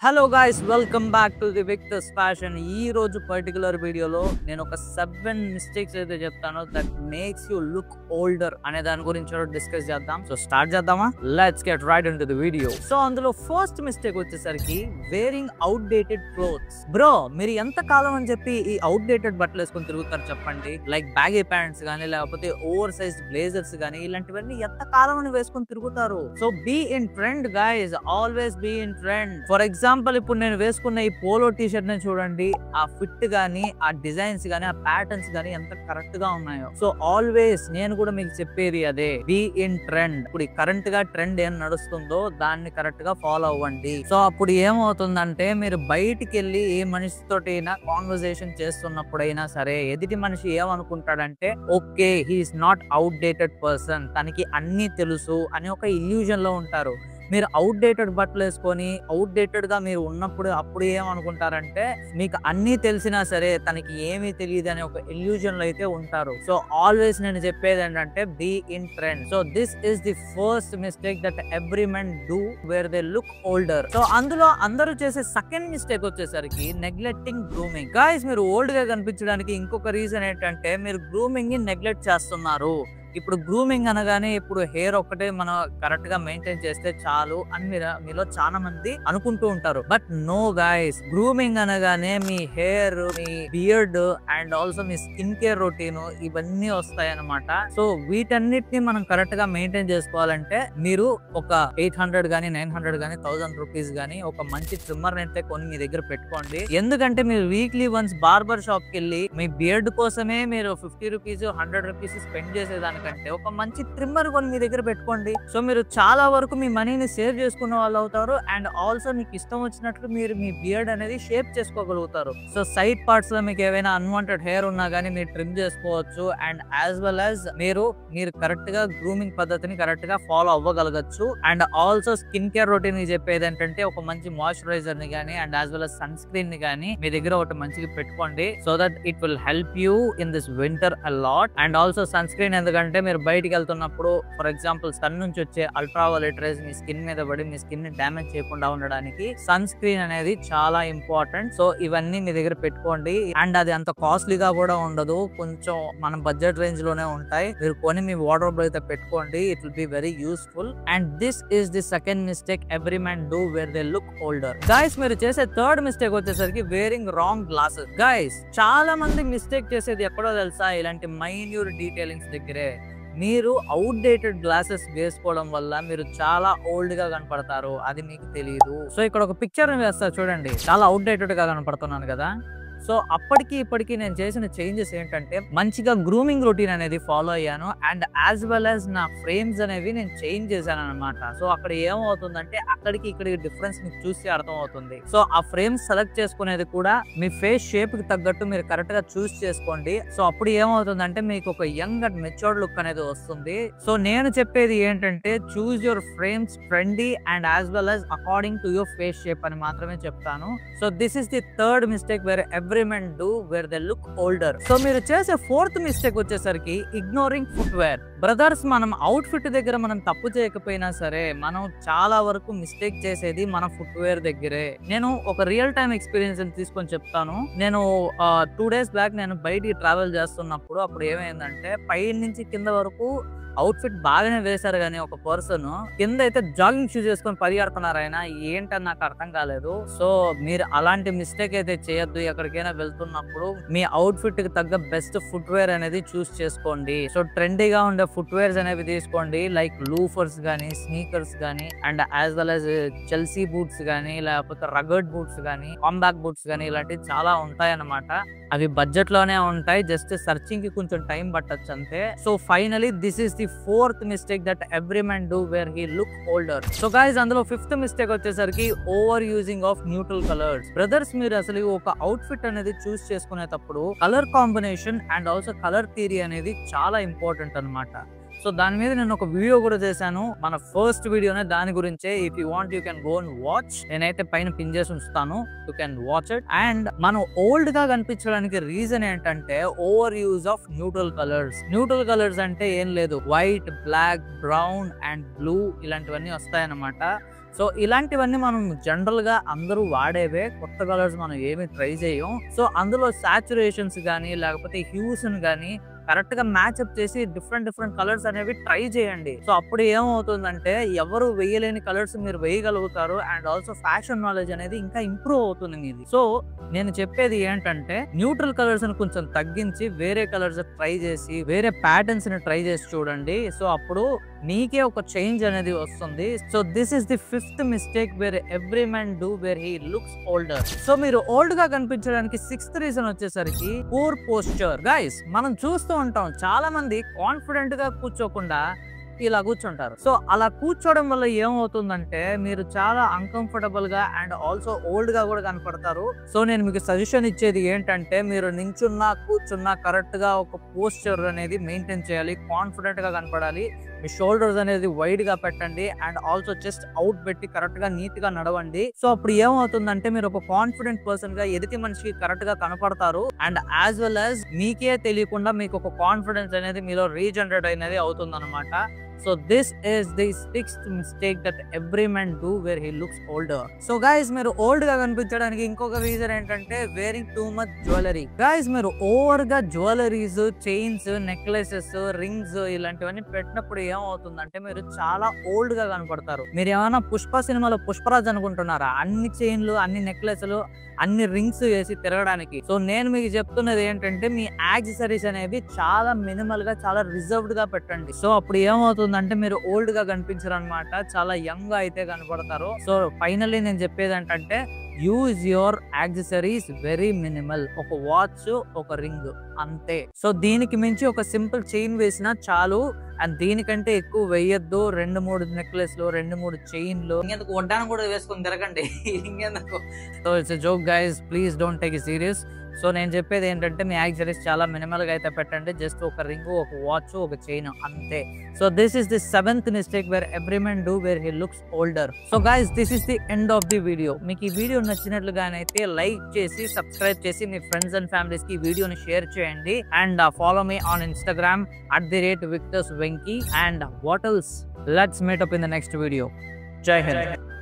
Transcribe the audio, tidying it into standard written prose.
Hello guys, welcome back to the victors fashion. ఈ రోజు particular వీడియోలో నేను ఒక 7 మిస్టేక్స్ అయితే చెప్తాను that makes you look older అనే దాని గురించి డిస్కస్ చేద్దాం. సో స్టార్ట్ చేద్దామా? Let's get right into the video. So అందులో ఫస్ట్ మిస్టేక్ వచ్చేసరికి wearing out dated clothes. Bro, మీరు ఎంత కాలం అని చెప్పి ఈ అవుట్ డేటెడ్ బట్టలు వేసుకొని తిరుగుతారు చెప్పండి? లైక్ బ్యాగీ ప్యాంట్స్ కానీ, లేకపోతే ఓవర్ సైజ్ బ్లేజర్స్ కానీ, ఇలాంటివన్నీ ఎంత కాలం అని వేసుకొని తిరుగుతారు? So be in trend guys, always be in trend. For example, ఇప్పుడు నేను వేసుకున్న ఈ పోలో టీ షర్ట్ ని చూడండి, ఆ ఫిట్ గానీ, ఆ డిజైన్స్ గానీ, ఆ ప్యాటర్న్స్ గానీ ఎంత కరెక్ట్ గా ఉన్నాయో. సో ఆల్వేస్ నేను కూడా మీకు చెప్పేది అదే, బీ ఇన్ ట్రెండ్. ఇప్పుడు కరెంట్ గా ట్రెండ్ ఏం నడుస్తుందో దాన్ని కరెక్ట్ గా ఫాలో అవ్వండి. సో అప్పుడు ఏమవుతుందంటే, మీరు బయటికి వెళ్ళి ఏ మనిషితోటైనా కాన్వర్సేషన్ చేస్తున్నప్పుడైనా సరే, ఎదుటి మనిషి ఏమనుకుంటాడంటే, okay he's not outdated person, తనకి అన్ని తెలుసు అని ఒక ఇల్యూజన్ లో ఉంటారు. మీరు అవుట్ డేటెడ్ బట్టలు వేసుకొని అవుట్ డేటెడ్ గా మీరు ఉన్నప్పుడు అప్పుడు ఏమనుకుంటారంటే, మీకు అన్ని తెలిసినా సరే తనకి ఏమీ తెలియదు అనే ఒక ఇల్యూజన్ లో అయితే ఉంటారు. సో ఆల్వేస్ నేను చెప్పేది ఏంటంటే, be in trend. So this is the first mistake that every men do where they look older. So అందులో అందరూ చేసే సెకండ్ మిస్టేక్ వచ్చేసరికి నెగ్లెక్టింగ్ గ్రూమింగ్. గాయ్స్, మీరు ఓల్డ్ గా కనిపించడానికి ఇంకొక రీజన్ ఏంటంటే, మీరు గ్రూమింగ్ ని నెగ్లెక్ట్ చేస్తున్నారు. ఇప్పుడు గ్రూమింగ్ అనగానే ఇప్పుడు హెయిర్ ఒక్కటే మనం కరెక్ట్ గా మెయింటైన్ చేస్తే చాలు అని మీలో చాలా మంది అనుకుంటూ ఉంటారు. బట్ నో గైస్, గ్రూమింగ్ అనగానే మీ హెయిర్, మీ బియర్డ్ అండ్ ఆల్సో మీ స్కిన్ కేర్ రొటీన్ ఇవన్నీ వస్తాయి అన్నమాట. సో వీటన్నిటిని మనం కరెక్ట్ గా మెయింటైన్ చేసుకోవాలంటే, మీరు ఒక 800 గానీ 900 గానీ 1000 రూపీస్ గానీ ఒక మంచి ట్రిమ్మర్ అయితే కొని మీ దగ్గర పెట్టుకోండి. ఎందుకంటే మీరు వీక్లీ వన్స్ బార్బర్ షాప్ కి వెళ్ళి మీ బియర్డ్ కోసమే మీరు 50 రూపీస్ 100 రూపీస్ స్పెండ్ చేసేదానికి కంటే ఒక మంచి ట్రిమ్మర్ కొని మీ దగ్గర పెట్టుకోండి. సో మీరు చాలా వరకు మీ మనీని సేవ్ చేసుకున్న వాళ్ళు అవుతారు. అండ్ ఆల్సో మీకు ఇష్టం వచ్చినట్లు మీరు మీ బియర్డ్ అనేది షేప్ చేసుకోగలుగుతారు. సో సైడ్ పార్ట్స్ లో మీకు ఏవైనా అన్వాంటెడ్ హెయిర్ ఉన్నా గానీ మీరు ట్రిమ్ చేసుకోవచ్చు. అండ్ యాజ్ వెల్ యాజ్ మీరు కరెక్ట్ గా గ్రూమింగ్ పద్ధతిని కరెక్ట్ గా ఫాలో అవ్వగలగచ్చు. And also skin care routine చెప్పేది ఏంటంటే, ఒక మంచి మాయిశ్చరైజర్ ని గానీ and as well as sunscreen ని గానీ మీ దగ్గర ఒకటి మంచిగా పెట్టుకోండి. So that it will help you in this winter a lot. And also sunscreen ఎందుకంటే, మీరు బయటికి వెళ్తున్నప్పుడు ఫర్ ఎగ్జాంపుల్ సన్ నుంచి వచ్చే అల్ట్రావైలెట్ రేస్ మీ స్కిన్ మీద పడి మీ స్కిన్ ని డ్యామేజ్ చేయకుండా ఉండడానికి సన్ స్క్రీన్ అనేది చాలా ఇంపార్టెంట్. సో ఇవన్నీ మీ దగ్గర పెట్టుకోండి. అండ్ అది అంత కాస్ట్లీగా కూడా ఉండదు, కొంచెం మన బడ్జెట్ రేంజ్ లోనే ఉంటాయి. మీరు కొని మీ వార్డ్రోబ్ అయితే పెట్టుకోండి. It will be very useful. And this is the second mistake every man do where they look older. Guys, మీరు చేసే థర్డ్ మిస్టేక్ వచ్చేసరికి వేరింగ్ రాంగ్ గ్లాసెస్. గైస్, చాలా మంది మిస్టేక్ చేసేది ఎక్కడో తెలుసా? ఇలాంటి మైన్యూర్ డీటెయిలింగ్స్ దగ్గరే. మీరు అవుట్ డేటెడ్ గ్లాసెస్ వేసుకోవడం వల్ల మీరు చాలా ఓల్డ్ గా కనపడతారు, అది మీకు తెలియదు. సో ఇక్కడ ఒక పిక్చర్ వేస్తారు చూడండి, చాలా అవుట్ డేటెడ్ గా కనపడుతున్నాను కదా. సో అప్పటికి ఇప్పటికి నేను చేసిన చేంజెస్ ఏంటంటే, మంచిగా గ్రూమింగ్ రొటీన్ అనేది ఫాలో అయ్యాను. అండ్ యాజ్ వెల్ యాజ్ నా ఫ్రేమ్స్ అనేవి నేను చేంజ్ చేశాను అనమాట. సో అక్కడ ఏమవుతుందంటే, అక్కడికి ఇక్కడికి డిఫరెన్స్ మీకు చూసి అర్థం అవుతుంది. సో ఆ ఫ్రేమ్స్ సెలెక్ట్ చేసుకునేది కూడా మీ ఫేస్ షేప్ కి తగ్గట్టు మీరు కరెక్ట్ గా చూస్ చేసుకోండి. సో అప్పుడు ఏమవుతుందంటే, మీకు ఒక యంగ్ అండ్ మెచ్యూర్డ్ లుక్ అనేది వస్తుంది. సో నేను చెప్పేది ఏంటంటే, choose your frames trendy and as well as according to your face shape అని మాత్రమే చెప్తాను. So this is the third mistake where every men do where they look older. So మీరు చేసే ఫోర్త్ మిస్టేక్ వచ్చేసరికి ignoring footwear. Brothers, మనం out fit దగ్గర మనం తప్పు చేయకపోయినా సరే, మనం చాలా వరకు మిస్టేక్ చేసేది మన ఫుట్వేర్ దగ్గరే. నేను ఒక రియల్ టైమ్ ఎక్స్పీరియన్స్ తీసుకొని చెప్తాను. నేను 2 days బ్యాక్ నేను బయటికి ట్రావెల్ చేస్తున్నప్పుడు అప్పుడు ఏమైందంటే, పై నుంచి కింద వరకు అవుట్ ఫిట్ బాగానే వేశారు కానీ ఒక పర్సన్ కింద అయితే జాగింగ్ షూస్ చేసుకొని పరిగెడుతున్నారు. ఆయన ఏంటని నాకు అర్థం కాలేదు. సో మీరు అలాంటి మిస్టేక్ అయితే చేయొద్దు. ఎక్కడికైనా వెళ్తున్నప్పుడు మీ అవుట్ ఫిట్ కి తగ్గ బెస్ట్ ఫుట్వేర్ అనేది చూస్ చేసుకోండి. సో ట్రెండీగా ఉండే ఫుట్వేర్స్ అనేవి తీసుకోండి, లైక్ లూఫర్స్ గానీ, స్నీకర్స్ గానీ, and as well as Chelsea boots గానీ, లేకపోతే రగర్డ్ బూట్స్ గానీ, కాంబాక్ బూట్స్ గానీ, ఇలాంటివి చాలా ఉంటాయి అన్నమాట. అవి బడ్జెట్ లోనే ఉంటాయి, జస్ట్ సర్చింగ్ కి కొంచెం టైం పట్టొచ్చు అంతే. So finally this is the fourth mistake that every man do where he look older. So guys, అందులో ఫిఫ్త్ మిస్టేక్ వచ్చేసరికి over using of neutral colours. Brothers, మీరు అసలు ఒక అవుట్ ఫిట్ అనేది చూస్ చేసుకునేటప్పుడు colour combination and also colour theory అనేది చాలా important అన్నమాట. సో దాని మీద నేను ఒక వీడియో కూడా చేశాను, మన ఫస్ట్ వీడియోనే దాని గురించే. If you want you can go and watch. నేనైతే పైన పిన్ చేసి ఉంచుతాను, you can watch it. And మనం ఓల్డ్ గా కనిపించడానికి రీజన్ ఏంటంటే, over use of neutral colours. Neutral colours అంటే ఏం లేదు, white, black, brown and blue ఇలాంటివన్నీ వస్తాయన్నమాట. సో ఇలాంటివన్నీ మనం జనరల్ గా అందరూ వాడేవే, కొత్త కలర్స్ మనం ఏమి ట్రై చేయం. సో అందులో సాచురేషన్స్ కానీ లేకపోతే హ్యూస్ కానీ కరెక్ట్ గా మ్యాచ్అప్ చేసి డిఫరెంట్ కలర్స్ అనేవి ట్రై చేయండి. సో అప్పుడు ఏమవుతుందంటే ఎవరు వేయలేని కలర్స్ మీరు వేయగలుగుతారు. అండ్ ఆల్సో ఫ్యాషన్ నాలెడ్జ్ అనేది ఇంకా ఇంప్రూవ్ అవుతుంది మీది. సో నేను చెప్పేది ఏంటంటే న్యూట్రల్ కలర్స్ ని కొంచెం తగ్గించి వేరే కలర్స్ ట్రై చేసి వేరే ప్యాటర్న్స్ ని ట్రై చేసి చూడండి. సో అప్పుడు నీకే ఒక చేంజ్ అనేది వస్తుంది. So this is the 5th mistake where every man do where he looks older. So మీరు ఓల్డ్ గా కనిపించడానికి 6th రీజన్ వచ్చేసరికి పూర్ పోస్చర్. గైస్ మనం చూస్తూ ఉంటాం చాలా మంది కాన్ఫిడెంట్ గా కూర్చోకుండా ఇలా కూర్చుంటారు. సో అలా కూర్చోవడం వల్ల ఏమవుతుందంటే మీరు చాలా అన్కంఫర్టబుల్ గా అండ్ ఆల్సో ఓల్డ్ గా కూడా కనపడతారు. సో నేను మీకు సజెషన్ ఇచ్చేది ఏంటంటే మీరు నించున్నా కూర్చున్నా కరెక్ట్ గా ఒక పోస్చర్ అనేది మెయింటైన్ చేయాలి. కాన్ఫిడెంట్ గా కనపడాలి. మీ షోల్డర్స్ అనేది వైడ్ గా పెట్టండి అండ్ ఆల్సో చెస్ట్ అవుట్ పెట్టి కరెక్ట్ గా నీట్ గా నడవండి. సో అప్పుడు ఏమవుతుందంటే మీరు ఒక కాన్ఫిడెంట్ పర్సన్ గా ఎదుటి మనిషికి కరెక్ట్ గా కనపడతారు. అండ్ యాజ్ వెల్ యాజ్ మీకే తెలియకుండా మీకు ఒక కాన్ఫిడెన్స్ అనేది మీలో రీజనరేట్ అనేది అవుతుంది అనమాట. So this is the 6th mistake that every man do where he looks older. So guys మీరు ఓల్డ్ గా కనిపించడానికి ఇంకొక రీజన్ ఏంటంటే wearing too much jewellery. Guys మీరు ఓవర్ గా జ్యువెలరీస్, చైన్స్, నెక్లెసెస్, రింగ్స్ ఇలాంటివన్నీ పెట్టినప్పుడు ఏమవుతుందంటే మీరు చాలా ఓల్డ్ గా కనపడతారు. మీరు ఏమైనా పుష్ప సినిమాలో పుష్పరాజ్ అనుకుంటున్నారా? అన్ని చైన్లు, అన్ని నెక్లెస్లు, అన్ని రింగ్స్ వేసి తిరగడానికి. సో నేను మీకు చెప్తున్నది ఏంటంటే మీ యాక్సెసరీస్ అనేవి చాలా మినిమల్ గా చాలా రిజర్వ్డ్ గా పెట్టండి. సో అప్పుడు ఏమవుతుందంటే మీరు ఓల్డ్ గా కనిపించరు అనమాట, చాలా యంగ్ గా అయితే కనపడతారు. సో ఫైనల్లీ నేను చెప్పేది ఏంటంటే use your accessories very minimal. ఒక వాచ్, ఒక రింగ్ అంతే. సో దీనికి మించి ఒక సింపుల్ చైన్ వేసినా చాలు. అండ్ దీనికంటే ఎక్కువ వేయద్దు. 2-3 నెక్లెస్లు, 2-3 చైన్లు, ఇంకెందుకు వడ్డాను కూడా వేసుకొని తిరగండి. ఇంకెందుకు. So it's a joke guys, please don't take it serious. So నేను చెప్పేది ఏంటంటే మీ యాక్సెసరీస్ చాలా మినిమల్ గా అయితే పెట్టండి. జస్ట్ ఒక రింగ్, ఒక వాచ్, ఒక చైన్ అంతే. So this is the 7th mistake where every man do where he looks older. So guys this is the end of the video. మీకు ఈ వీడియో నచ్చినట్లుగానైతే లైక్ చేసి, సబ్స్క్రైబ్ చేసి మీ ఫ్రెండ్స్ అండ్ ఫ్యామిలీస్ కి వీడియోని share చేయండి. And follow me on Instagram @VictorsVenky. And what else? Let's meet up in the next video. Jai Hind.